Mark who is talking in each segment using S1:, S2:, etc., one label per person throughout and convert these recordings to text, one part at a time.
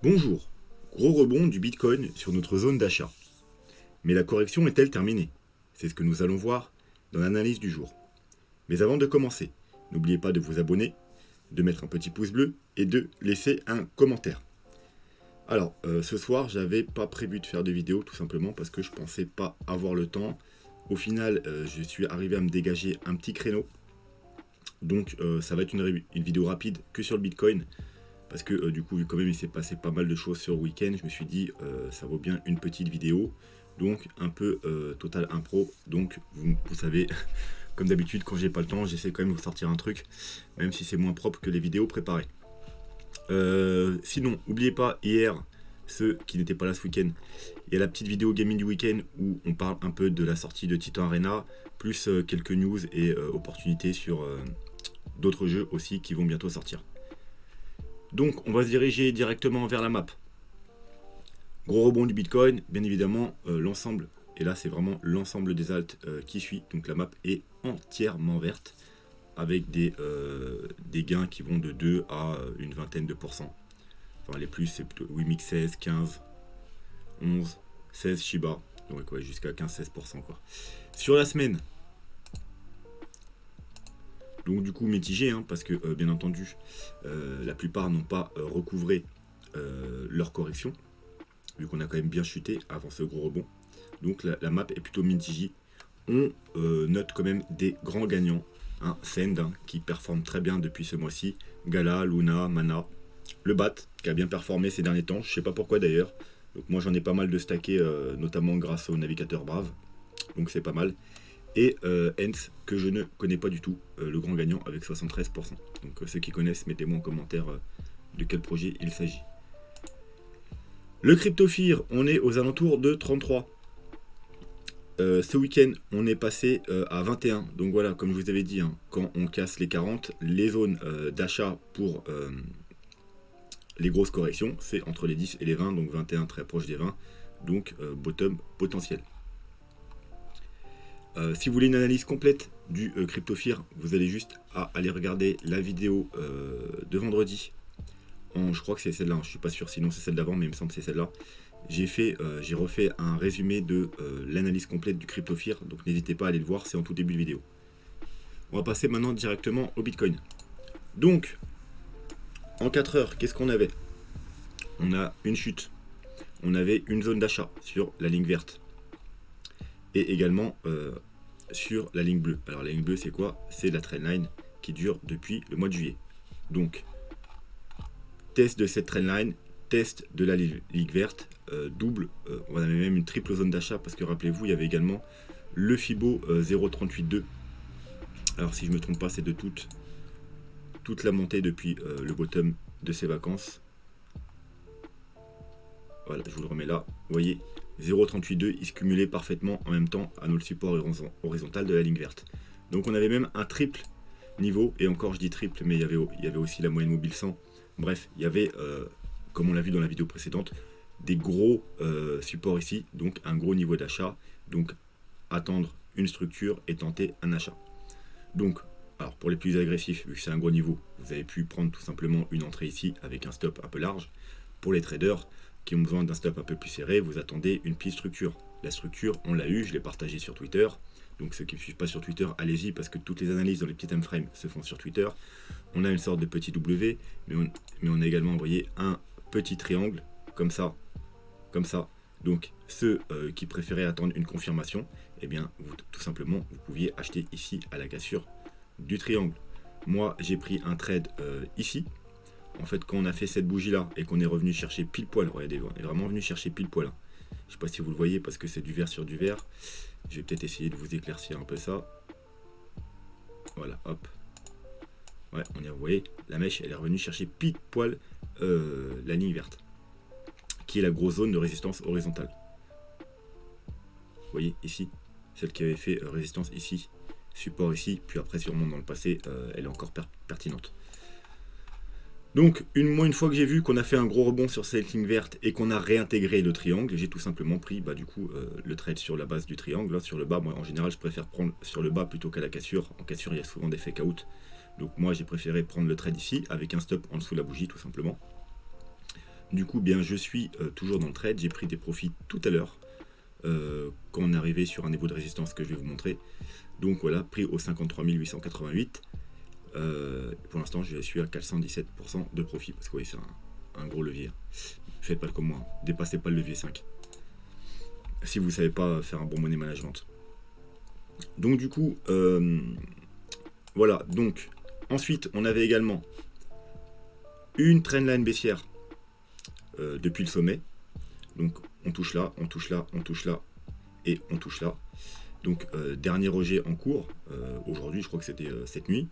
S1: Bonjour, gros rebond du Bitcoin sur notre zone d'achat. Mais la correction est-elle terminée? C'est ce que nous allons voir dans l'analyse du jour. Mais avant de commencer, n'oubliez pas de vous abonner, de mettre un petit pouce bleu et de laisser un commentaire. Alors, ce soir, j'avais pas prévu de faire de vidéo tout simplement parce que je pensais pas avoir le temps. Au final, je suis arrivé à me dégager un petit créneau. Donc, ça va être une vidéo rapide que sur le Bitcoin. Parce que du coup, quand même, il s'est passé pas mal de choses sur le week-end. Je me suis dit, ça vaut bien une petite vidéo. Donc, un peu total impro. Donc, vous savez, comme d'habitude, quand j'ai pas le temps, j'essaie quand même de vous sortir un truc. Même si c'est moins propre que les vidéos préparées. Sinon, n'oubliez pas, hier, ceux qui n'étaient pas là ce week-end, il y a la petite vidéo gaming du week-end où on parle un peu de la sortie de Titan Arena, plus quelques news et opportunités sur d'autres jeux aussi qui vont bientôt sortir. Donc, on va se diriger directement vers la map. Gros rebond du Bitcoin, bien évidemment, l'ensemble, et là c'est vraiment l'ensemble des alts qui suit, donc la map est entièrement verte, avec des gains qui vont de 2 à une vingtaine de pourcents. Enfin, les plus, c'est plutôt Wimix 16, 15, 11, 16 Shiba, donc ouais, jusqu'à 15-16%, quoi. Sur la semaine, donc du coup mitigé, hein, parce que bien entendu, la plupart n'ont pas recouvré leur correction, vu qu'on a quand même bien chuté avant ce gros rebond. Donc la map est plutôt mitigée. On note quand même des grands gagnants. Hein, Send, hein, qui performe très bien depuis ce mois-ci. Gala, Luna, Mana. Le BAT, qui a bien performé ces derniers temps. Je sais pas pourquoi d'ailleurs. Donc moi j'en ai pas mal de stackés, notamment grâce au navigateur Brave. Donc c'est pas mal. Et Hens, que je ne connais pas du tout, le grand gagnant avec 73%. Donc ceux qui connaissent, mettez-moi en commentaire de quel projet il s'agit. Le CryptoFear, on est aux alentours de 33. Ce week-end, on est passé à 21. Donc voilà, comme je vous avais dit, hein, quand on casse les 40, les zones d'achat pour les grosses corrections, c'est entre les 10 et les 20, donc 21 très proche des 20, donc bottom potentiel. Si vous voulez une analyse complète du CryptoFear, vous allez juste aller regarder la vidéo de vendredi. Je crois que c'est celle-là, hein, je suis pas sûr, sinon c'est celle d'avant, mais il me semble que c'est celle-là. J'ai refait un résumé de l'analyse complète du CryptoFear, donc n'hésitez pas à aller le voir, c'est en tout début de vidéo. On va passer maintenant directement au Bitcoin. Donc, en 4 heures, qu'est-ce qu'on avait? On a une chute. On avait une zone d'achat sur la ligne verte. Et également sur la ligne bleue. Alors la ligne bleue, c'est quoi? C'est la trendline qui dure depuis le mois de juillet. Donc, test de cette trendline, test de la ligne verte, double, on avait même une triple zone d'achat parce que rappelez-vous, il y avait également le Fibo 0.382. Alors si je me trompe pas, c'est de toute la montée depuis le bottom de ces vacances. Voilà, je vous le remets là. Vous voyez, 0.382, il se cumulait parfaitement en même temps à le support horizontal de la ligne verte. Donc on avait même un triple niveau, et encore je dis triple, mais il y avait aussi la moyenne mobile 100. Bref, il y avait, comme on l'a vu dans la vidéo précédente, des gros supports ici, donc un gros niveau d'achat, donc attendre une structure et tenter un achat. Donc, alors pour les plus agressifs, vu que c'est un gros niveau, vous avez pu prendre tout simplement une entrée ici avec un stop un peu large. Pour les traders qui ont besoin d'un stop un peu plus serré, vous attendez une petite structure. La structure, on l'a eu, je l'ai partagé sur Twitter. Donc ceux qui ne suivent pas sur Twitter, allez-y, parce que toutes les analyses dans les petits time frames se font sur Twitter. On a une sorte de petit W, mais on a également envoyé un petit triangle, comme ça. Donc ceux qui préféraient attendre une confirmation, eh bien, tout simplement, vous pouviez acheter ici à la cassure du triangle. Moi, j'ai pris un trade ici. En fait, quand on a fait cette bougie-là et qu'on est revenu chercher pile poil, regardez, on est vraiment venu chercher pile poil. Hein. Je ne sais pas si vous le voyez parce que c'est du vert sur du vert. Je vais peut-être essayer de vous éclaircir un peu ça. Voilà, hop. Ouais, vous voyez, la mèche, elle est revenue chercher pile poil la ligne verte, qui est la grosse zone de résistance horizontale. Vous voyez, ici, celle qui avait fait résistance ici, support ici, puis après, si on remonte dans le passé, elle est encore pertinente. Donc, une fois que j'ai vu qu'on a fait un gros rebond sur cette ligne verte et qu'on a réintégré le triangle, j'ai tout simplement pris le trade sur la base du triangle, là, sur le bas. Moi, en général, je préfère prendre sur le bas plutôt qu'à la cassure. En cassure, il y a souvent des fake out. Donc moi, j'ai préféré prendre le trade ici avec un stop en dessous de la bougie, tout simplement. Du coup, bien, je suis toujours dans le trade. J'ai pris des profits tout à l'heure quand on est arrivé sur un niveau de résistance que je vais vous montrer. Donc voilà, prix au 53 888. Pour l'instant, je suis à 417% de profit parce que oui, c'est un gros levier. Faites pas comme moi, dépassez pas le levier 5 si vous savez pas faire un bon money management. Donc du coup, voilà. Donc ensuite, on avait également une trendline baissière depuis le sommet. Donc on touche là, on touche là, on touche là et on touche là. Donc dernier rejet en cours aujourd'hui, je crois que c'était cette nuit.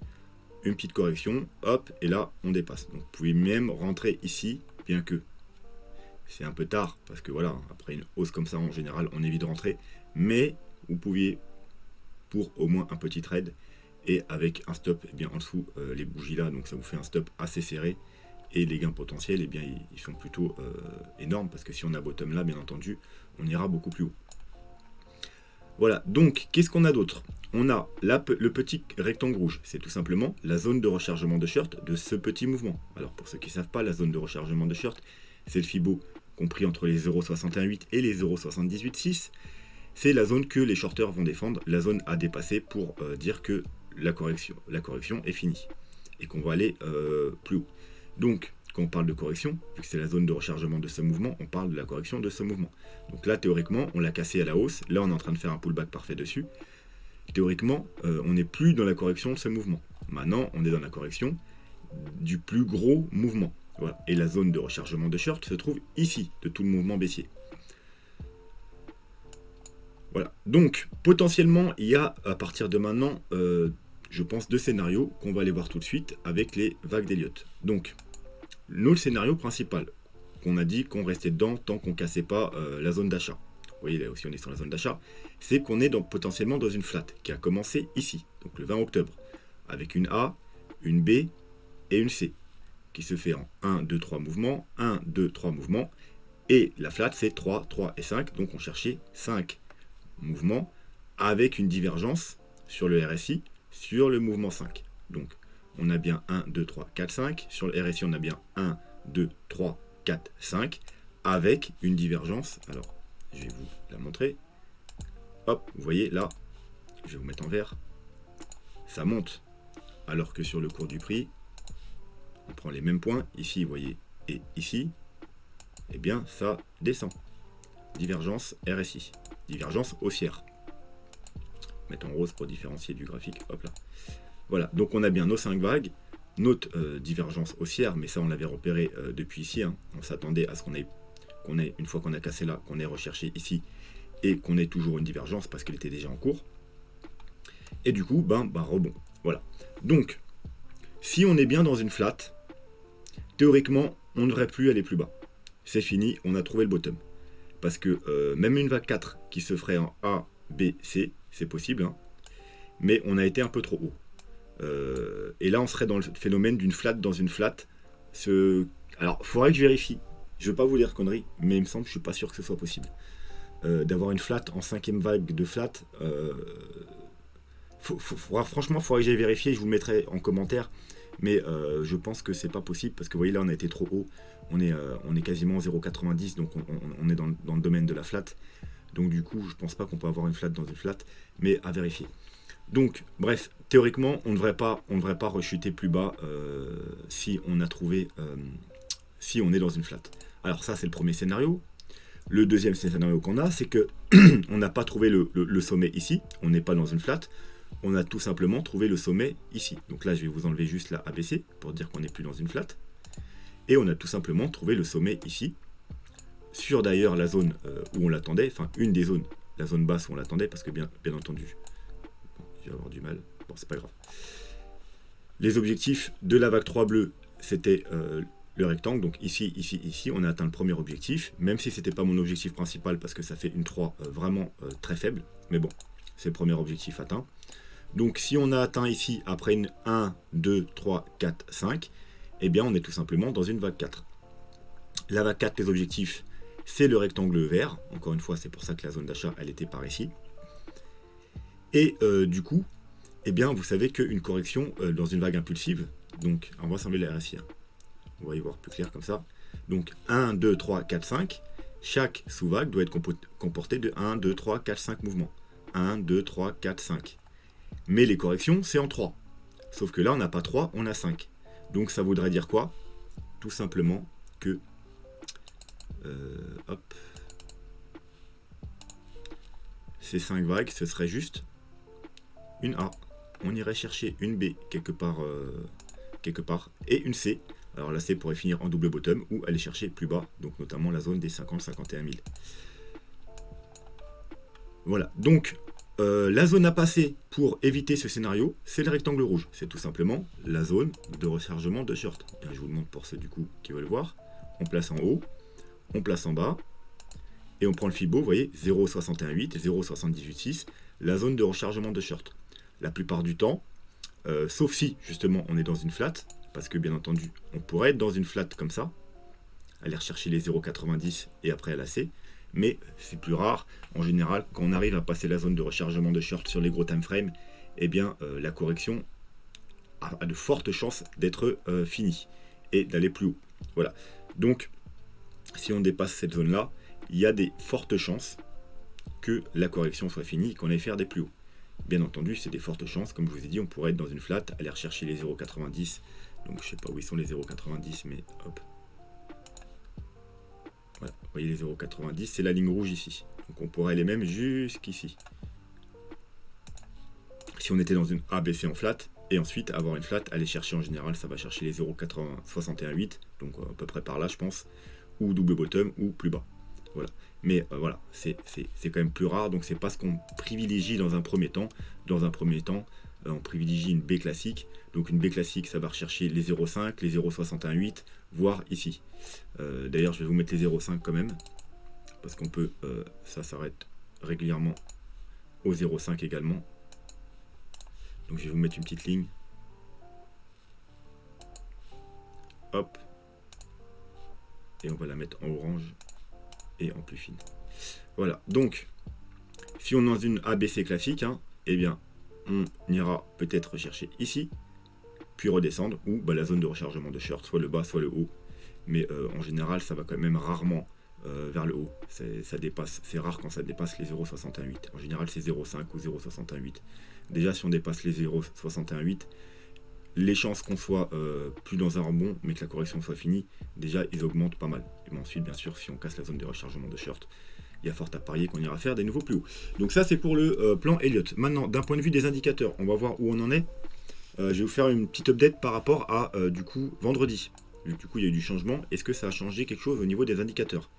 S1: Une petite correction, hop, et là on dépasse. Donc vous pouvez même rentrer ici, bien que c'est un peu tard, parce que voilà, après une hausse comme ça en général, on évite de rentrer. Mais vous pouviez, pour au moins un petit trade, et avec un stop bien en dessous les bougies là, donc ça vous fait un stop assez serré. Et les gains potentiels, eh bien, ils sont plutôt énormes, parce que si on a bottom là, bien entendu, on ira beaucoup plus haut. Voilà, donc qu'est-ce qu'on a d'autre? On a le petit rectangle rouge, c'est tout simplement la zone de rechargement de short de ce petit mouvement. Alors pour ceux qui ne savent pas, la zone de rechargement de short, c'est le Fibo compris entre les 0,618 et les 0,786. C'est la zone que les shorteurs vont défendre, la zone à dépasser pour dire que la correction est finie et qu'on va aller plus haut. Donc, quand on parle de correction, vu que c'est la zone de rechargement de ce mouvement, on parle de la correction de ce mouvement. Donc là, théoriquement, on l'a cassé à la hausse. Là, on est en train de faire un pullback parfait dessus. Théoriquement, on n'est plus dans la correction de ce mouvement. Maintenant, on est dans la correction du plus gros mouvement. Voilà. Et la zone de rechargement de short se trouve ici, de tout le mouvement baissier. Voilà. Donc, potentiellement, il y a, à partir de maintenant, je pense, deux scénarios qu'on va aller voir tout de suite avec les vagues d'Elliott. Donc, le scénario principal, qu'on a dit qu'on restait dedans tant qu'on ne cassait pas la zone d'achat. Vous voyez, là aussi, on est sur la zone d'achat. C'est qu'on est potentiellement dans une flat qui a commencé ici, donc le 20 octobre, avec une A, une B et une C, qui se fait en 1, 2, 3 mouvements, 1, 2, 3 mouvements, et la flat, c'est 3, 3 et 5, donc on cherchait 5 mouvements avec une divergence sur le RSI, sur le mouvement 5. Donc, on a bien 1, 2, 3, 4, 5. Sur le RSI, on a bien 1, 2, 3, 4, 5. Avec une divergence. Alors, je vais vous la montrer. Hop, vous voyez là, je vais vous mettre en vert. Ça monte. Alors que sur le cours du prix, on prend les mêmes points. Ici, vous voyez, et ici, eh bien, ça descend. Divergence RSI. Divergence haussière. Mettre en rose pour différencier du graphique. Hop là. Voilà, donc on a bien nos 5 vagues, notre divergence haussière, mais ça on l'avait repéré depuis ici. Hein. On s'attendait à ce qu'on ait, une fois qu'on a cassé là, qu'on ait recherché ici, et qu'on ait toujours une divergence parce qu'elle était déjà en cours. Et du coup, rebond. Voilà. Donc, si on est bien dans une flat, théoriquement, on ne devrait plus aller plus bas. C'est fini, on a trouvé le bottom. Parce que même une vague 4 qui se ferait en A, B, C, c'est possible, hein, mais on a été un peu trop haut. Et là, on serait dans le phénomène d'une flat dans une flat. Alors, il faudrait que je vérifie. Je ne veux pas vous dire conneries, mais il me semble, je ne suis pas sûr que ce soit possible. D'avoir une flat en 5e vague de flat. Franchement, il faudrait que j'aille vérifier. Je vous le mettrai en commentaire. Mais je pense que c'est pas possible parce que vous voyez, là, on a été trop haut. On est quasiment 0,90, donc on est dans le domaine de la flat. Donc, du coup, je pense pas qu'on peut avoir une flat dans une flat, mais à vérifier. Donc, bref, théoriquement, on ne devrait pas rechuter plus bas si on a trouvé, si on est dans une flat. Alors ça, c'est le premier scénario. Le deuxième scénario qu'on a, c'est que on n'a pas trouvé le sommet ici, on n'est pas dans une flat, on a tout simplement trouvé le sommet ici. Donc là, je vais vous enlever juste la ABC pour dire qu'on n'est plus dans une flat. Et on a tout simplement trouvé le sommet ici, sur d'ailleurs la zone où on l'attendait, enfin une des zones, la zone basse où on l'attendait, parce que bien entendu, je vais avoir du mal. Bon, c'est pas grave. Les objectifs de la vague 3 bleue, c'était le rectangle. Donc ici, ici, ici, on a atteint le premier objectif. Même si c'était pas mon objectif principal parce que ça fait une 3 vraiment très faible. Mais bon, c'est le premier objectif atteint. Donc si on a atteint ici, après une 1, 2, 3, 4, 5, eh bien on est tout simplement dans une vague 4. La vague 4, les objectifs, c'est le rectangle vert. Encore une fois, c'est pour ça que la zone d'achat, elle était par ici. Et du coup, eh bien, vous savez qu'une correction dans une vague impulsive, donc on va s'enlever la RSI, on va y voir plus clair comme ça. Donc 1, 2, 3, 4, 5. Chaque sous-vague doit être comporté de 1, 2, 3, 4, 5 mouvements. 1, 2, 3, 4, 5. Mais les corrections, c'est en 3. Sauf que là, on n'a pas 3, on a 5. Donc ça voudrait dire quoi? Tout simplement que... hop. Ces 5 vagues, ce serait juste une A. On irait chercher une B quelque part, et une C. Alors la C pourrait finir en double bottom ou aller chercher plus bas, donc notamment la zone des 50-51 000. Voilà, donc la zone à passer pour éviter ce scénario, c'est le rectangle rouge. C'est tout simplement la zone de rechargement de short. Et je vous le montre pour ceux du coup qui veulent voir. On place en haut, on place en bas, et on prend le Fibo, vous voyez, 0,618, 0,786, la zone de rechargement de short. La plupart du temps, sauf si justement on est dans une flat, parce que bien entendu, on pourrait être dans une flat comme ça, aller rechercher les 0,90 et après à la C, mais c'est plus rare. En général, quand on arrive à passer la zone de rechargement de short sur les gros time frames, eh bien la correction a de fortes chances d'être finie et d'aller plus haut. Voilà. Donc, si on dépasse cette zone-là, il y a des fortes chances que la correction soit finie et qu'on aille faire des plus hauts. Bien entendu, c'est des fortes chances, comme je vous ai dit, on pourrait être dans une flat, aller rechercher les 0,90. Donc je sais pas où ils sont les 0,90, mais hop. Voilà, vous voyez les 0,90, c'est la ligne rouge ici. Donc on pourrait aller même jusqu'ici. Si on était dans une ABC en flat, et ensuite avoir une flat, aller chercher en général, ça va chercher les 0,618, donc à peu près par là je pense, ou double bottom, ou plus bas. Voilà. Mais voilà, c'est quand même plus rare, donc c'est pas ce qu'on privilégie dans un premier temps. Dans un premier temps, on privilégie une B classique. Donc une B classique, ça va rechercher les 0,5, les 0,618, voire ici. D'ailleurs, je vais vous mettre les 0,5 quand même, parce qu'on peut, ça s'arrête régulièrement au 0,5 également. Donc je vais vous mettre une petite ligne. Hop. Et on va la mettre en orange et en plus fine. Voilà, donc si on est dans une ABC classique, hein, eh bien on ira peut-être rechercher ici, puis redescendre, ou bah, la zone de rechargement de short, soit le bas, soit le haut. Mais en général, ça va quand même rarement vers le haut. Ça dépasse, c'est rare quand ça dépasse les 0,68. En général, c'est 0,5 ou 0,68. Déjà, si on dépasse les 0,68, les chances qu'on soit plus dans un rebond, mais que la correction soit finie, déjà, ils augmentent pas mal. Et ensuite, bien sûr, si on casse la zone de rechargement de short, il y a fort à parier qu'on ira faire des nouveaux plus hauts. Donc ça, c'est pour le plan Elliott. Maintenant, d'un point de vue des indicateurs, on va voir où on en est. Je vais vous faire une petite update par rapport à, du coup, vendredi. Du coup, il y a eu du changement. Est-ce que ça a changé quelque chose au niveau des indicateurs?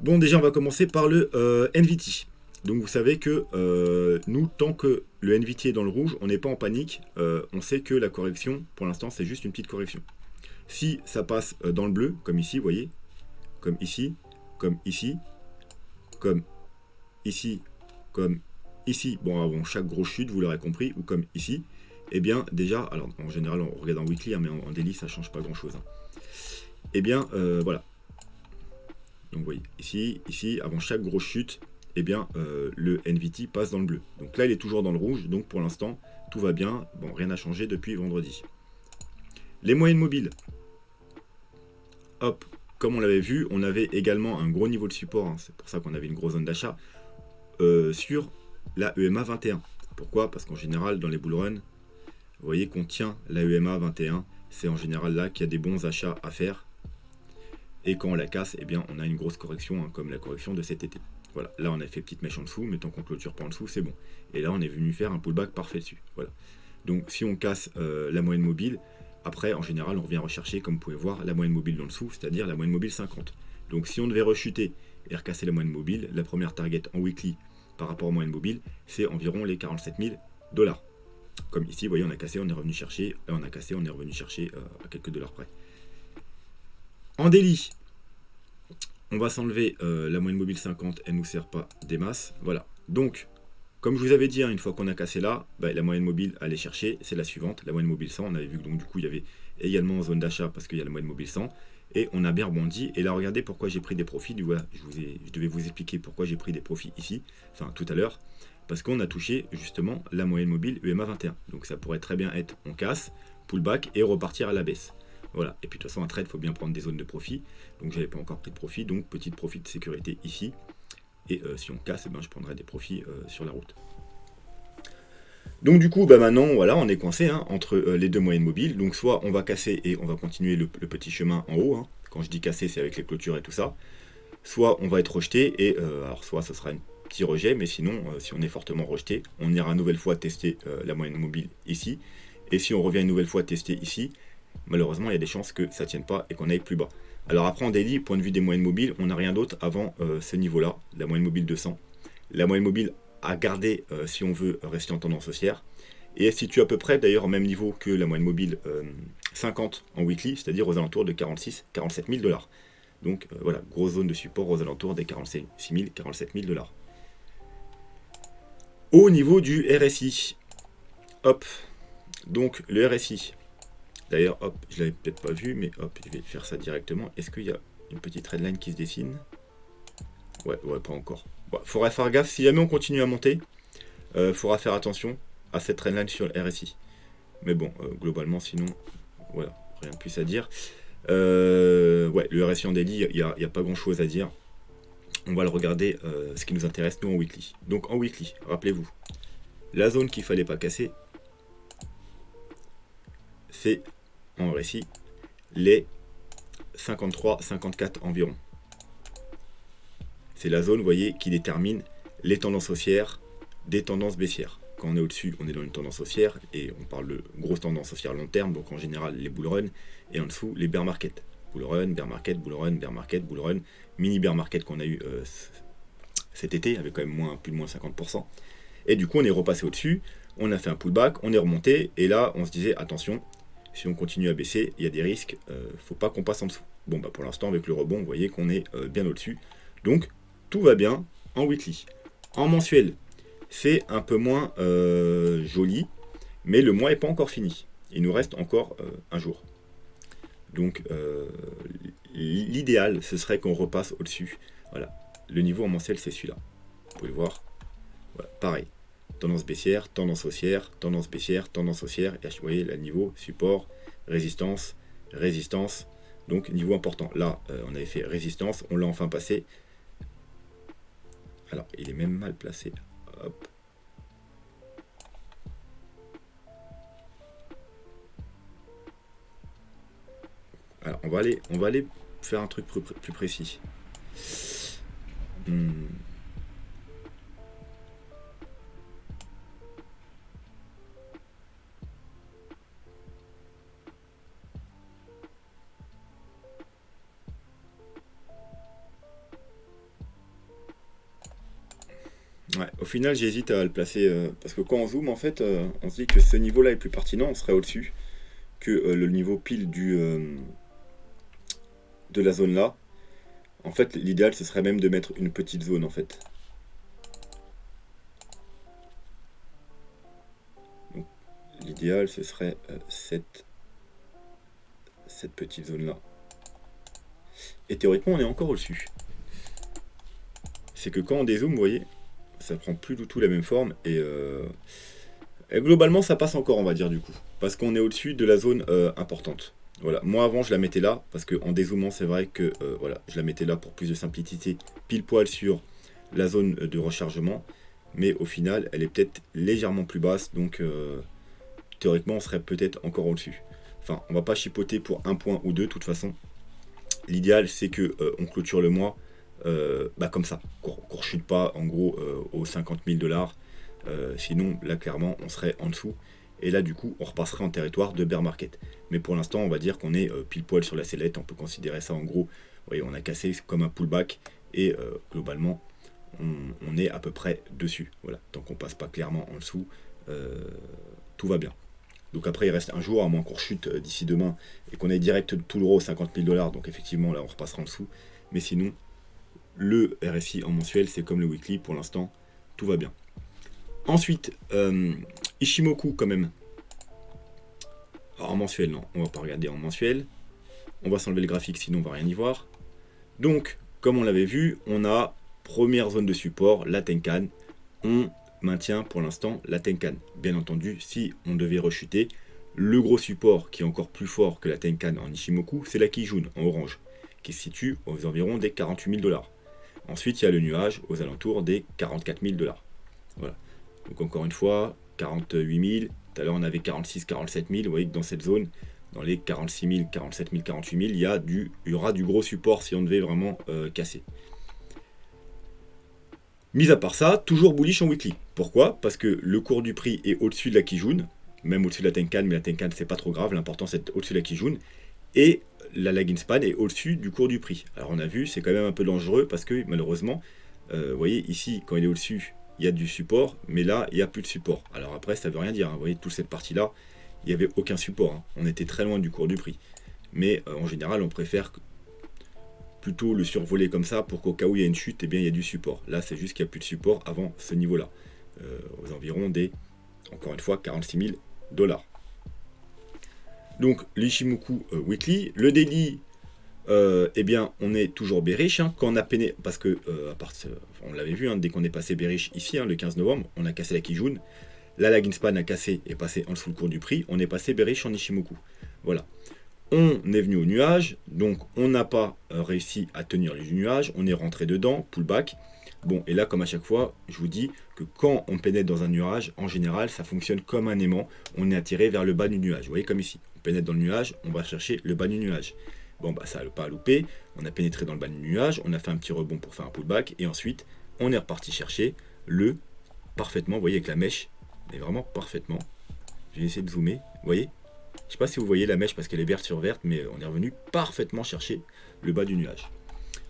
S1: Bon, déjà, on va commencer par le NVT. Donc vous savez que nous, tant que le NVT est dans le rouge, on n'est pas en panique. On sait que la correction, pour l'instant, c'est juste une petite correction. Si ça passe dans le bleu, comme ici, vous voyez, comme ici, comme ici, comme ici, comme ici, bon, avant chaque grosse chute, vous l'aurez compris, ou comme ici, eh bien déjà, alors en général, on regarde en weekly, hein, mais en daily, ça change pas grand-chose. Hein. Eh bien, voilà. Donc vous voyez, ici, ici, avant chaque grosse chute, eh bien, le NVT passe dans le bleu. Donc là, il est toujours dans le rouge, donc pour l'instant, tout va bien. Bon, rien n'a changé depuis vendredi. Les moyennes mobiles. Hop, comme on l'avait vu, on avait également un gros niveau de support, hein, c'est pour ça qu'on avait une grosse zone d'achat, sur la EMA 21. Pourquoi? Parce qu'en général, dans les bull runs, vous voyez qu'on tient la EMA 21, c'est en général là qu'il y a des bons achats à faire. Et quand on la casse, eh bien, on a une grosse correction, hein, comme la correction de cet été. Voilà, là on a fait petite mèche en dessous, mais tant qu'on clôture pas en dessous, c'est bon. Et là on est venu faire un pullback parfait dessus. Voilà. Donc si on casse la moyenne mobile, après en général on revient rechercher, comme vous pouvez voir, la moyenne mobile dans le dessous, c'est-à-dire la moyenne mobile 50. Donc si on devait rechuter et recasser la moyenne mobile, la première target en weekly par rapport aux moyennes mobiles, c'est environ les 47 000 $. Comme ici, vous voyez, on a cassé, on est revenu chercher, on a cassé, on est revenu chercher à quelques dollars près. En daily, on va s'enlever la moyenne mobile 50, elle ne nous sert pas des masses. Voilà. Donc, comme je vous avais dit, hein, une fois qu'on a cassé là, bah, la moyenne mobile à aller chercher, c'est la suivante. La moyenne mobile 100, on avait vu que donc, du coup, il y avait également en zone d'achat parce qu'il y a la moyenne mobile 100. Et on a bien rebondi. Et là, regardez pourquoi j'ai pris des profits. Voilà, je devais vous expliquer pourquoi j'ai pris des profits ici, enfin tout à l'heure. Parce qu'on a touché justement la moyenne mobile EMA 21. Donc ça pourrait très bien être on casse, pullback et repartir à la baisse. Voilà, et puis de toute façon un trade, il faut bien prendre des zones de profit, donc j'avais pas encore pris de profit, donc petit profit de sécurité ici, et si on casse, je prendrai des profits sur la route. Donc du coup, maintenant, voilà, on est coincé entre les deux moyennes mobiles. Donc soit on va casser et on va continuer le petit chemin en haut. Quand je dis casser, c'est avec les clôtures et tout ça. Soit on va être rejeté, et alors soit ce sera un petit rejet, mais sinon, si on est fortement rejeté, on ira une nouvelle fois tester la moyenne mobile ici. Et si on revient une nouvelle fois tester ici, malheureusement, il y a des chances que ça ne tienne pas et qu'on aille plus bas. Alors après, en daily, point de vue des moyennes mobiles, on n'a rien d'autre avant ce niveau-là, la moyenne mobile 200. La moyenne mobile à garder si on veut rester en tendance haussière. Et elle se situe à peu près d'ailleurs au même niveau que la moyenne mobile 50 en weekly, c'est-à-dire aux alentours de 46-47 000 $. Donc voilà, grosse zone de support aux alentours des 46 000, 47 000 $. Au niveau du RSI, hop, donc le RSI, d'ailleurs, hop, je l'avais peut-être pas vu, mais hop, je vais faire ça directement. Est-ce qu'il y a une petite redline qui se dessine? Ouais, pas encore. Bon, faudra faire gaffe, si jamais on continue à monter, faudra faire attention à cette trendline sur le RSI. Mais bon, globalement, sinon, voilà, rien de plus à dire. Ouais, le RSI en daily, il n'y a pas grand chose à dire. On va le regarder, ce qui nous intéresse, nous, en weekly. Donc, en weekly, rappelez-vous, la zone qu'il ne fallait pas casser, c'est, en RSI, les 53-54 environ. C'est la zone, vous voyez, qui détermine les tendances haussières des tendances baissières. Quand on est au-dessus, on est dans une tendance haussière, et on parle de grosse tendance haussière long terme, donc en général les bull run, et en dessous les bear market. Bull run, bear market, bull run, bear market, bull run, mini bear market qu'on a eu cet été, avec quand même plus de moins 50%. Et du coup, on est repassé au-dessus, on a fait un pullback, on est remonté, et là, on se disait, attention, si on continue à baisser, il y a des risques, faut pas qu'on passe en dessous. Bon, pour l'instant, avec le rebond, vous voyez qu'on est bien au-dessus. Donc, tout va bien en weekly. En mensuel, c'est un peu moins joli, mais le mois n'est pas encore fini. Il nous reste encore un jour. Donc l'idéal, ce serait qu'on repasse au-dessus. Voilà, le niveau en mensuel, c'est celui-là. Vous pouvez le voir. Voilà, pareil. Tendance baissière, tendance haussière, tendance baissière, tendance haussière. Et vous voyez, là, niveau support, résistance, résistance. Donc niveau important. Là, on avait fait résistance, on l'a enfin passé. Alors, il est même mal placé. Hop. Alors, on va aller faire un truc plus précis. Ouais, au final, j'hésite à le placer parce que quand on zoome, en fait, on se dit que ce niveau-là est plus pertinent, on serait au-dessus que le niveau pile de la zone là. En fait, l'idéal, ce serait même de mettre une petite zone, en fait. Donc, l'idéal, ce serait cette petite zone-là. Et théoriquement, on est encore au-dessus. C'est que quand on dézoome, vous voyez, ça prend plus du tout la même forme. Et globalement, ça passe encore, on va dire, du coup. Parce qu'on est au-dessus de la zone importante. Voilà, moi avant je la mettais là, parce qu'en dézoomant c'est vrai que voilà, je la mettais là pour plus de simplicité, pile poil sur la zone de rechargement, mais au final elle est peut-être légèrement plus basse, donc théoriquement on serait peut-être encore au-dessus. Enfin, on va pas chipoter pour un point ou deux, de toute façon. L'idéal c'est que on clôture le mois comme ça, qu'on rechute pas en gros aux 50 000 $, sinon là clairement on serait en dessous. Et là, du coup, on repasserait en territoire de bear market. Mais pour l'instant, on va dire qu'on est pile poil sur la sellette. On peut considérer ça en gros. Vous voyez, on a cassé comme un pullback. Et globalement, on est à peu près dessus. Voilà. Tant qu'on passe pas clairement en dessous, tout va bien. Donc après, il reste un jour, à moins qu'on rechute d'ici demain et qu'on ait direct tout le euro aux 50 000 $. Donc effectivement, là, on repassera en dessous. Mais sinon, le RSI en mensuel, c'est comme le weekly. Pour l'instant, tout va bien. Ensuite, Ishimoku quand même. Alors, en mensuel, non, on va pas regarder en mensuel. On va s'enlever le graphique, sinon on va rien y voir. Donc, comme on l'avait vu, on a première zone de support, la Tenkan. On maintient pour l'instant la Tenkan. Bien entendu, si on devait rechuter, Le gros support qui est encore plus fort que la Tenkan en Ichimoku, c'est la Kijun en orange, qui se situe aux environs des 48 000 $. Ensuite, il y a le nuage aux alentours des 44 000 $. Voilà. Donc encore une fois, 48 000. Tout à l'heure, on avait 46 47 000. Vous voyez que dans cette zone, dans les 46 000, 47 000, 48 000, il y aura du gros support si on devait vraiment casser. Mis à part ça, toujours bullish en weekly. Pourquoi? Parce que le cours du prix est au-dessus de la Kijun, même au-dessus de la Tenkan, mais la Tenkan c'est pas trop grave, l'important c'est au-dessus de la Kijun, et la lagging span est au-dessus du cours du prix. Alors on a vu, c'est quand même un peu dangereux parce que malheureusement, vous voyez ici, quand il est au-dessus, il y a du support, mais là, il n'y a plus de support. Alors après, ça veut rien dire, hein. Vous voyez, toute cette partie-là, il n'y avait aucun support, hein. On était très loin du cours du prix. Mais en général, on préfère plutôt le survoler comme ça pour qu'au cas où il y a une chute, eh bien, il y a du support. Là, c'est juste qu'il n'y a plus de support avant ce niveau-là, aux environs des, encore une fois, 46 000 $. Donc, l'Ichimoku Weekly, le daily, eh bien, on est toujours bearish, hein. Quand on a peiné, parce que, on l'avait vu, hein, dès qu'on est passé bearish ici, hein, le 15 novembre, on a cassé la Kijun, la lagging span a cassé et passé en dessous le cours du prix, on est passé bearish en Ichimoku. Voilà. On est venu au nuage, donc on n'a pas réussi à tenir le nuage, on est rentré dedans, pullback. Bon, et là, comme à chaque fois, je vous dis que quand on pénètre dans un nuage, en général, ça fonctionne comme un aimant, on est attiré vers le bas du nuage. Vous voyez, comme ici, on pénètre dans le nuage, on va chercher le bas du nuage. Bon, bah ça n'a pas loupé, on a pénétré dans le bas du nuage, on a fait un petit rebond pour faire un pullback, et ensuite, on est reparti chercher le parfaitement, vous voyez, avec la mèche, mais vraiment parfaitement. Je vais essayer de zoomer, vous voyez? Je ne sais pas si vous voyez la mèche parce qu'elle est verte sur verte, mais on est revenu parfaitement chercher le bas du nuage.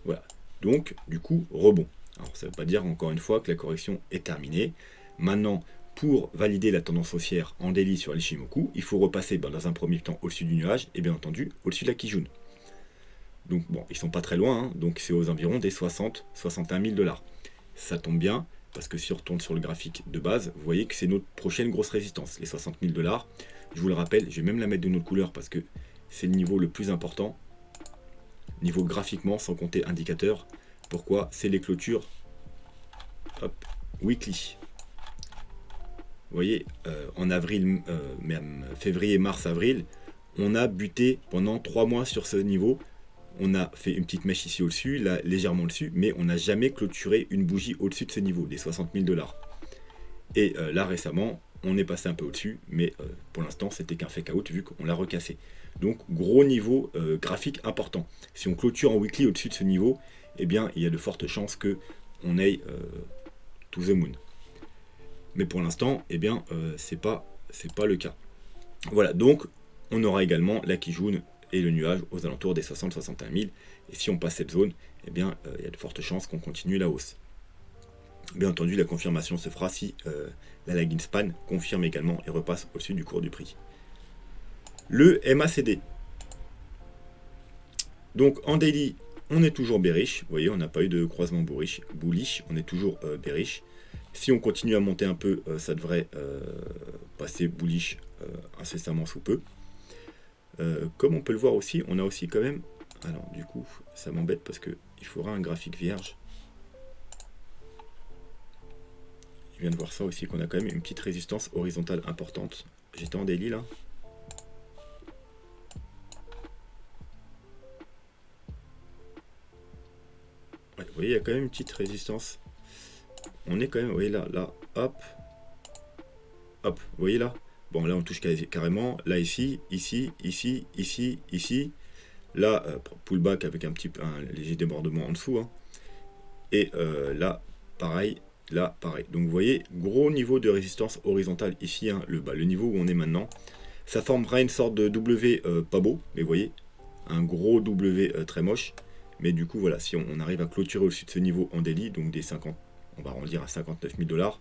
S1: Voilà. Donc, du coup, rebond. Alors, ça ne veut pas dire, encore une fois, que la correction est terminée. Maintenant, pour valider la tendance haussière en daily sur l'Ichimoku, il faut repasser dans un premier temps au-dessus du nuage et bien entendu au-dessus de la Kijun. Donc, bon, ils ne sont pas très loin, hein, donc c'est aux environs des 60-61 000 $. Ça tombe bien, parce que si on retourne sur le graphique de base, vous voyez que c'est notre prochaine grosse résistance, les 60 000 $. Je vous le rappelle, je vais même la mettre d'une autre couleur parce que c'est le niveau le plus important. Niveau graphiquement, sans compter indicateur. Pourquoi? C'est les clôtures weekly. Vous voyez, en avril, même février, mars, avril, on a buté pendant 3 mois sur ce niveau. On a fait une petite mèche ici au-dessus, là légèrement au-dessus, mais on n'a jamais clôturé une bougie au-dessus de ce niveau, des 60 000 $. Et là récemment, on est passé un peu au-dessus, mais pour l'instant, c'était qu'un fake out vu qu'on l'a recassé. Donc, gros niveau graphique important. Si on clôture en weekly au-dessus de ce niveau, eh bien, il y a de fortes chances qu'on aille to the moon. Mais pour l'instant, eh bien, c'est pas le cas. Voilà, donc, on aura également la Kijun et le nuage aux alentours des 60-61 000. Et si on passe cette zone, eh bien, il y a de fortes chances qu'on continue la hausse. Bien entendu, la confirmation se fera si la lagging span confirme également et repasse au-dessus du cours du prix. Le MACD. Donc en daily, on est toujours bearish. Vous voyez, on n'a pas eu de croisement bullish. On est toujours bearish. Si on continue à monter un peu, ça devrait passer bullish incessamment sous peu. Comme on peut le voir aussi, on a aussi quand même... Alors du coup, ça m'embête parce qu'il faudra un graphique vierge. Je viens de voir ça aussi, qu'on a quand même une petite résistance horizontale importante. J'étais en daily là. Ouais, vous voyez, il y a quand même une petite résistance. On est quand même, vous voyez là, hop. Hop, vous voyez là. Bon, là on touche carrément. Là, ici. Là, pullback avec un léger débordement en dessous. Hein. Et là, pareil. Là, pareil. Donc, vous voyez, gros niveau de résistance horizontale ici, hein, le niveau où on est maintenant. Ça formera une sorte de W pas beau, mais vous voyez, un gros W très moche. Mais du coup, voilà, si on arrive à clôturer au-dessus de ce niveau en daily, donc des 50, on va arrondir à 59 000 $,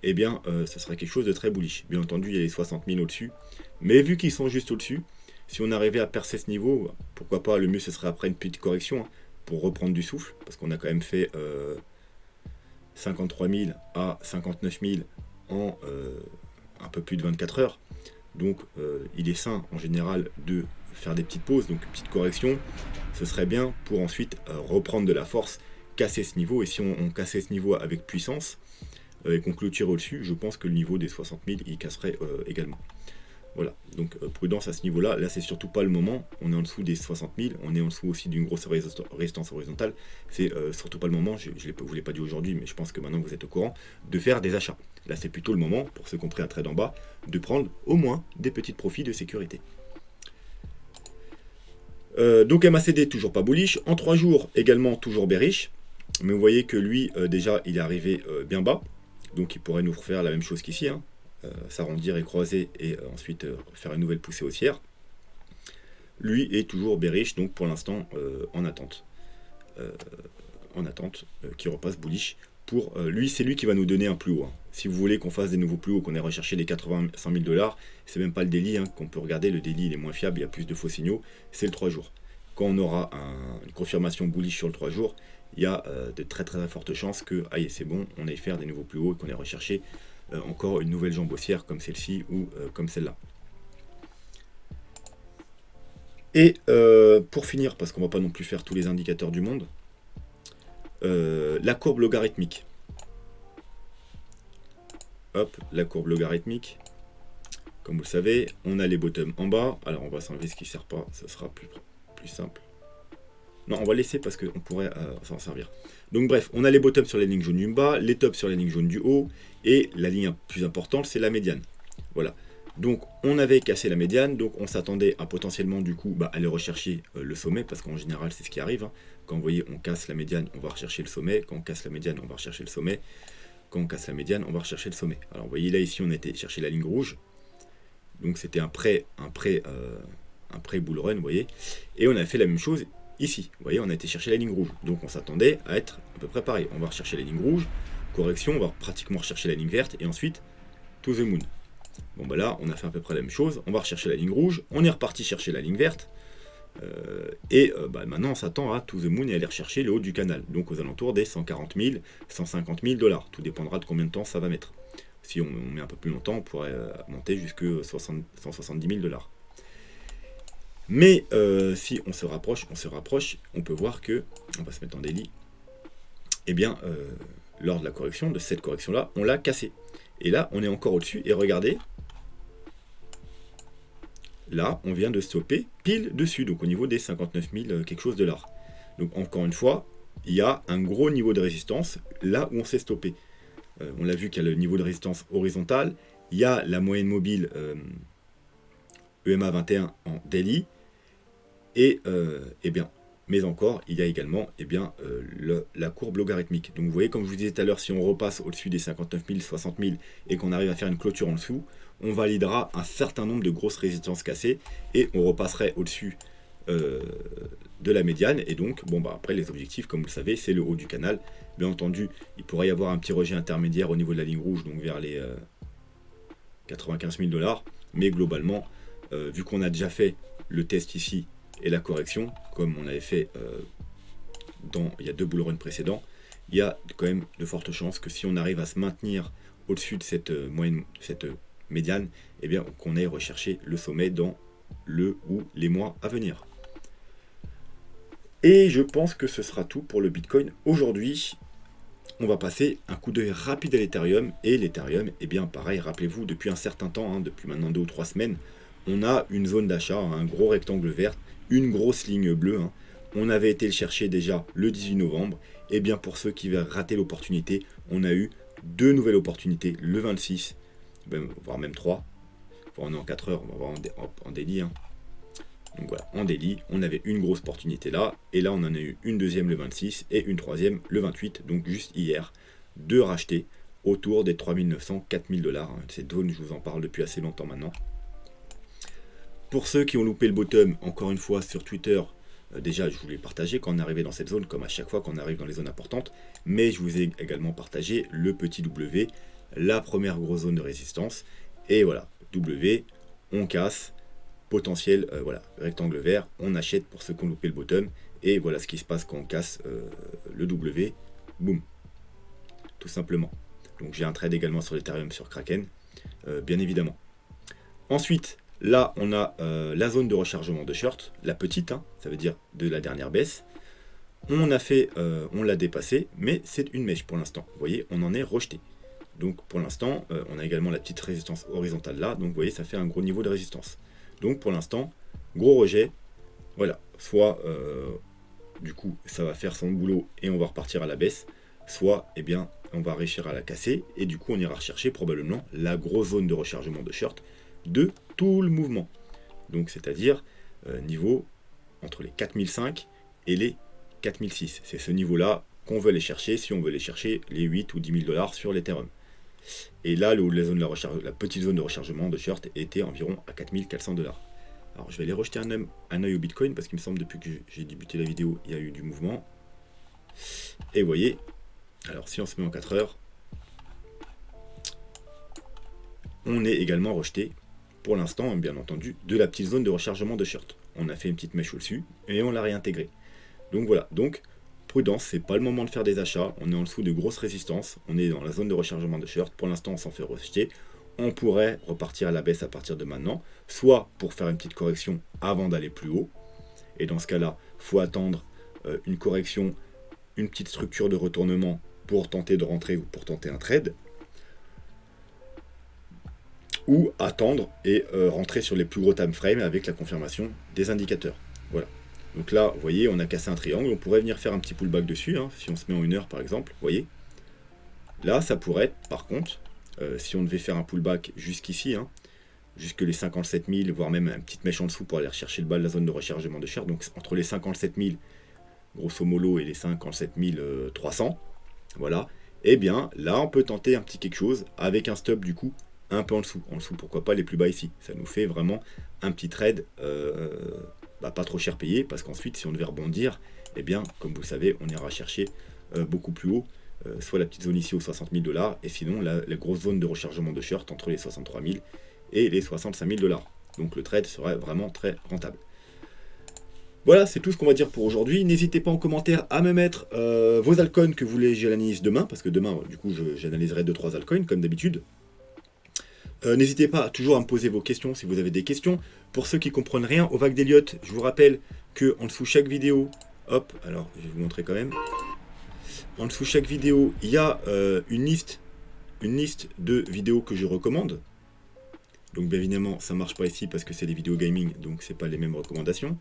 S1: eh bien, ça sera quelque chose de très bullish. Bien entendu, il y a les 60 000 au-dessus. Mais vu qu'ils sont juste au-dessus, si on arrivait à percer ce niveau, pourquoi pas, le mieux, ce serait après une petite correction, hein, pour reprendre du souffle, parce qu'on a quand même fait... 53 000 à 59 000 en un peu plus de 24 heures. Donc il est sain en général de faire des petites pauses, donc une petite correction. Ce serait bien pour ensuite reprendre de la force, casser ce niveau. Et si on cassait ce niveau avec puissance et qu'on clôture au-dessus, je pense que le niveau des 60 000, il casserait également. Voilà, donc prudence à ce niveau-là. Là, c'est surtout pas le moment. On est en dessous des 60 000. On est en dessous aussi d'une grosse résistance horizontale. C'est surtout pas le moment. Je ne vous l'ai pas dit aujourd'hui, mais je pense que maintenant vous êtes au courant de faire des achats. Là, c'est plutôt le moment, pour ceux qui ont pris un trade en bas, de prendre au moins des petits profits de sécurité. Donc MACD, toujours pas bullish. En 3 jours, également toujours bearish. Mais vous voyez que lui, déjà, il est arrivé bien bas. Donc il pourrait nous refaire la même chose qu'ici, hein. S'arrondir et croiser et ensuite faire une nouvelle poussée haussière. Lui est toujours bearish, donc pour l'instant en attente. Qui repasse bullish. Pour lui, c'est lui qui va nous donner un plus haut, hein. Si vous voulez qu'on fasse des nouveaux plus hauts, qu'on ait recherché les 100 000 $, c'est même pas le daily, hein, qu'on peut regarder. Le daily il est moins fiable, il y a plus de faux signaux. C'est le 3 jours. Quand on aura une confirmation bullish sur le 3 jours, il y a de très fortes chances que c'est bon, on aille faire des nouveaux plus hauts et qu'on ait recherché encore une nouvelle jambe haussière comme celle-ci ou comme celle-là. Et pour finir, parce qu'on va pas non plus faire tous les indicateurs du monde, la courbe logarithmique. Hop, la courbe logarithmique. Comme vous le savez, on a les bottoms en bas. Alors on va s'enlever ce qui ne sert pas, ça sera plus simple. Non, on va laisser parce qu'on pourrait s'en servir. Donc bref, on a les bottoms sur les lignes jaunes du bas, les tops sur les lignes jaunes du haut, et la ligne plus importante, c'est la médiane. Voilà. Donc on avait cassé la médiane, donc on s'attendait à potentiellement du coup aller rechercher le sommet, parce qu'en général c'est ce qui arrive, hein. Quand vous voyez on casse la médiane, on va rechercher le sommet. Quand on casse la médiane, on va rechercher le sommet. Quand on casse la médiane, on va rechercher le sommet. Alors vous voyez là ici on a été chercher la ligne rouge. Donc c'était un pré bull run, vous voyez. Et on a fait la même chose ici. Vous voyez, on a été chercher la ligne rouge. Donc on s'attendait à être à peu près pareil. On va rechercher la ligne rouge, correction, on va pratiquement rechercher la ligne verte, et ensuite to the moon. Bon là, on a fait à peu près la même chose. On va rechercher la ligne rouge, on est reparti chercher la ligne verte. Maintenant on s'attend à to the moon et aller rechercher le haut du canal. Donc aux alentours des 140 000, 150 000 $. Tout dépendra de combien de temps ça va mettre. Si on met un peu plus longtemps, on pourrait monter jusqu'à 170 000 $. Mais si on se rapproche, on peut voir que, on va se mettre en daily, lors de la correction, de cette correction-là, on l'a cassé. Et là, on est encore au-dessus, et regardez, là, on vient de stopper pile dessus, donc au niveau des 59 000 quelque chose $. Donc encore une fois, il y a un gros niveau de résistance là où on s'est stoppé. On l'a vu qu'il y a le niveau de résistance horizontale, il y a la moyenne mobile EMA 21 en daily, et mais encore, il y a également la courbe logarithmique. Donc vous voyez, comme je vous disais tout à l'heure, si on repasse au-dessus des 59 000, 60 000 et qu'on arrive à faire une clôture en dessous, on validera un certain nombre de grosses résistances cassées et on repasserait au-dessus de la médiane. Et donc, après les objectifs, comme vous le savez, c'est le haut du canal. Bien entendu, il pourrait y avoir un petit rejet intermédiaire au niveau de la ligne rouge, donc vers les 95 000 $. Mais globalement, vu qu'on a déjà fait le test ici et la correction, comme on avait fait il y a 2 bull runs précédents, il y a quand même de fortes chances que si on arrive à se maintenir au-dessus de cette moyenne, cette médiane, qu'on aille rechercher le sommet dans le ou les mois à venir. Et je pense que ce sera tout pour le Bitcoin aujourd'hui. On va passer un coup d'œil rapide à l'Ethereum. Et l'Ethereum, pareil, rappelez-vous, depuis un certain temps, depuis maintenant 2 ou 3 semaines, on a une zone d'achat, un gros rectangle vert, une grosse ligne bleue. On avait été le chercher déjà le 18 novembre. Et bien pour ceux qui avaient raté l'opportunité, on a eu 2 nouvelles opportunités, le 26, voire même 3. On est en 4 heures, on va voir en daily. Donc voilà, en daily, on avait une grosse opportunité là, et là on en a eu une deuxième le 26 et une troisième le 28, donc juste hier, de racheter autour des 3900, 4000 $. Cette zone, je vous en parle depuis assez longtemps maintenant. Pour ceux qui ont loupé le bottom, encore une fois sur Twitter, déjà je vous l'ai partagé quand on est arrivé dans cette zone, comme à chaque fois qu'on arrive dans les zones importantes, mais je vous ai également partagé le petit W, la première grosse zone de résistance, et voilà, W, on casse, potentiel, rectangle vert, on achète pour ceux qui ont loupé le bottom, et voilà ce qui se passe quand on casse le W, boum, tout simplement. Donc j'ai un trade également sur l'Ethereum, sur Kraken, bien évidemment. Ensuite, là on a la zone de rechargement de short, la petite, ça veut dire de la dernière baisse. On l'a dépassé, mais c'est une mèche pour l'instant. Vous voyez, on en est rejeté. Donc pour l'instant, on a également la petite résistance horizontale là, donc vous voyez, ça fait un gros niveau de résistance. Donc pour l'instant, gros rejet, voilà, soit du coup ça va faire son boulot et on va repartir à la baisse, soit eh bien on va réussir à la casser et du coup on ira rechercher probablement la grosse zone de rechargement de short de tout le mouvement. Donc c'est-à-dire niveau entre les 4005 et les 4006. C'est ce niveau-là qu'on veut aller chercher si on veut aller chercher les 8 ou 10 000 $ sur l'Ethereum. Et là, la petite zone de rechargement de short était environ à 4400 $. Alors je vais aller rejeter un œil au Bitcoin parce qu'il me semble depuis que j'ai débuté la vidéo, il y a eu du mouvement. Et vous voyez, alors si on se met en 4 heures, on est également rejeté, pour l'instant bien entendu, de la petite zone de rechargement de short. On a fait une petite mèche au-dessus et on l'a réintégré. Donc voilà, donc prudence, c'est pas le moment de faire des achats, on est en dessous de grosses résistances, on est dans la zone de rechargement de short, pour l'instant on s'en fait rejeter, on pourrait repartir à la baisse à partir de maintenant, soit pour faire une petite correction avant d'aller plus haut, et dans ce cas-là, il faut attendre une correction, une petite structure de retournement pour tenter de rentrer ou pour tenter un trade, ou attendre et rentrer sur les plus gros time frames avec la confirmation des indicateurs. Voilà. Donc là, vous voyez, on a cassé un triangle, on pourrait venir faire un petit pullback dessus, hein, si on se met en 1 heure par exemple, vous voyez. Là, ça pourrait être, par contre, si on devait faire un pullback jusqu'ici, hein, jusque les 57 000, voire même une petite mèche en dessous pour aller rechercher le bas de la zone de rechargement de short, donc entre les 57 000, grosso modo, et les 57 300, voilà, et bien là, on peut tenter un petit quelque chose avec un stop du coup, un peu en dessous, pourquoi pas les plus bas ici, ça nous fait vraiment un petit trade pas trop cher payé, parce qu'ensuite si on devait rebondir, eh bien comme vous le savez, on ira chercher beaucoup plus haut, soit la petite zone ici aux 60 000 $, et sinon la grosse zone de rechargement de short entre les 63 000 et les 65 000 $. Donc le trade serait vraiment très rentable. Voilà, c'est tout ce qu'on va dire pour aujourd'hui. N'hésitez pas en commentaire à me mettre vos altcoins que vous voulez que j'analyse demain, parce que demain, du coup, j'analyserai 2-3 altcoins, comme d'habitude. N'hésitez pas toujours à me poser vos questions si vous avez des questions. Pour ceux qui ne comprennent rien aux vagues d'Elliott, je vous rappelle que en dessous chaque vidéo, hop, alors je vais vous montrer quand même. En dessous chaque vidéo, il y a une liste de vidéos que je recommande. Donc bien évidemment, ça ne marche pas ici parce que c'est des vidéos gaming, donc c'est pas les mêmes recommandations.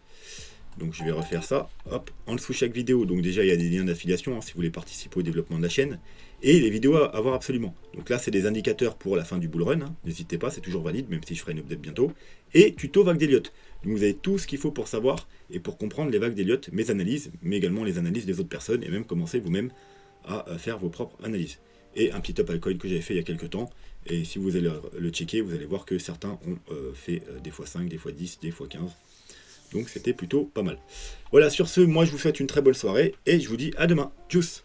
S1: Donc je vais refaire ça, hop, en dessous chaque vidéo, donc déjà il y a des liens d'affiliation hein, si vous voulez participer au développement de la chaîne, et les vidéos à voir absolument. Donc là c'est des indicateurs pour la fin du bull run, hein. N'hésitez pas, c'est toujours valide, même si je ferai une update bientôt, et tuto vague d'Elliott. Donc vous avez tout ce qu'il faut pour savoir et pour comprendre les vagues d'Elliott, mes analyses, mais également les analyses des autres personnes, et même commencer vous-même à faire vos propres analyses. Et un petit top altcoin que j'avais fait il y a quelques temps, et si vous allez le checker, vous allez voir que certains ont fait des fois 5, des fois 10, des fois 15. Donc c'était plutôt pas mal. Voilà, sur ce, moi je vous souhaite une très bonne soirée et je vous dis à demain. Tchuss!